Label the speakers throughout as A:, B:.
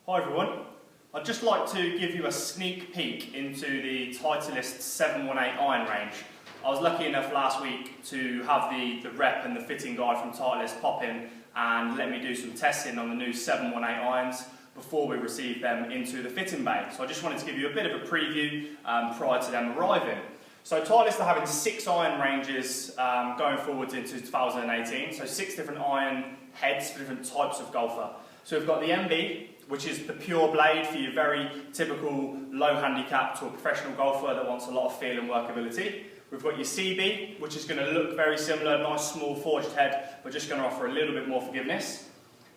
A: Hi everyone, I'd just like to give you a sneak peek into the Titleist 718 iron range. I was lucky enough last week to have the rep and the fitting guy from Titleist pop in and let me do some testing on the new 718 irons before we receive them into the fitting bay. So I just wanted to give you a bit of a preview prior to them arriving. So Titleist are having 6 iron ranges going forwards into 2018, so 6 different iron heads for different types of golfer. So we've got the MB, which is the pure blade for your very typical low handicap to a professional golfer that wants a lot of feel and workability. We've got your CB, which is going to look very similar, nice small forged head, but just going to offer a little bit more forgiveness.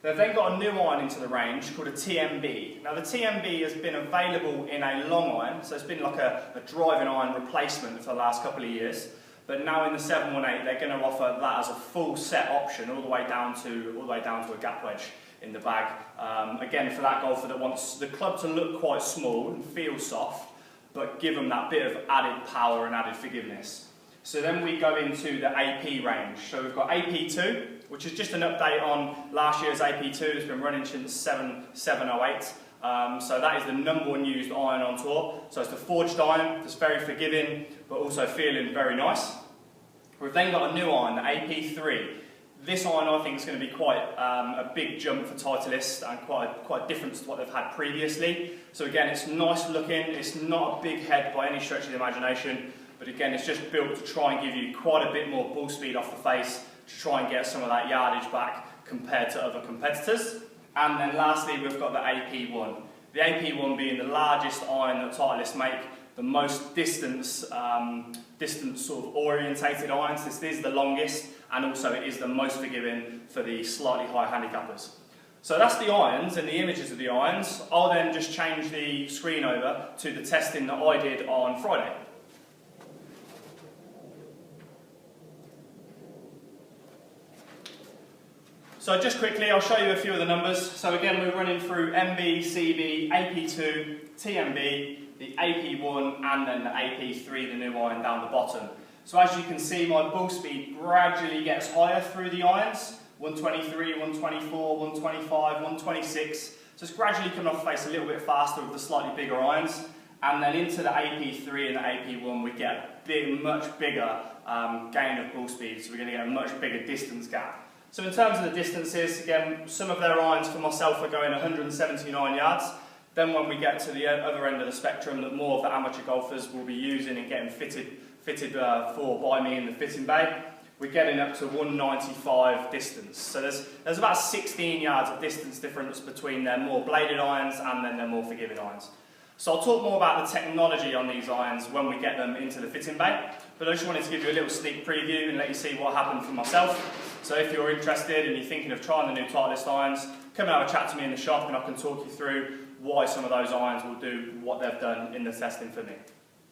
A: They've then got a new iron into the range called a TMB. Now the TMB has been available in a long iron, so it's been like a driving iron replacement for the last couple of years. But now in the 718, they're going to offer that as a full set option, all the way down to a gap wedge in the bag. Again, for that golfer that wants the club to look quite small and feel soft, but give them that bit of added power and added forgiveness. So then we go into the AP range. So we've got AP2, which is just an update on last year's AP2. It's been running since 708. So that is the #1 used iron on tour. So it's the forged iron, that's very forgiving, but also feeling very nice. We've then got a new iron, the AP3. This iron I think is going to be quite a big jump for Titleist and quite a difference to what they've had previously. So again, it's nice looking, it's not a big head by any stretch of the imagination, but again, it's just built to try and give you quite a bit more ball speed off the face to try and get some of that yardage back compared to other competitors. And then lastly, we've got the AP1. The AP1 being the largest iron that Titleist make, the most distance sort of orientated irons. This is the longest, and also it is the most forgiving for the slightly higher handicappers. So that's the irons and the images of the irons. I'll then just change the screen over to the testing that I did on Friday. So just quickly, I'll show you a few of the numbers. So again, we're running through MB, CB, AP2, TMB, the AP1, and then the AP3, the new iron down the bottom. So as you can see, my ball speed gradually gets higher through the irons. 123, 124, 125, 126. So it's gradually coming off the face a little bit faster with the slightly bigger irons. And then into the AP3 and the AP1, we get a much bigger gain of ball speed. So we're going to get a much bigger distance gap. So in terms of the distances, again, some of their irons for myself are going 179 yards. Then when we get to the other end of the spectrum that more of the amateur golfers will be using and getting fitted for by me in the fitting bay, we're getting up to 195 distance. So there's about 16 yards of distance difference between their more bladed irons and then their more forgiving irons. So I'll talk more about the technology on these irons when we get them into the fitting bay, but I just wanted to give you a little sneak preview and let you see what happened for myself. So if you're interested and you're thinking of trying the new Titleist irons, come and have a chat to me in the shop and I can talk you through why some of those irons will do what they've done in the testing for me.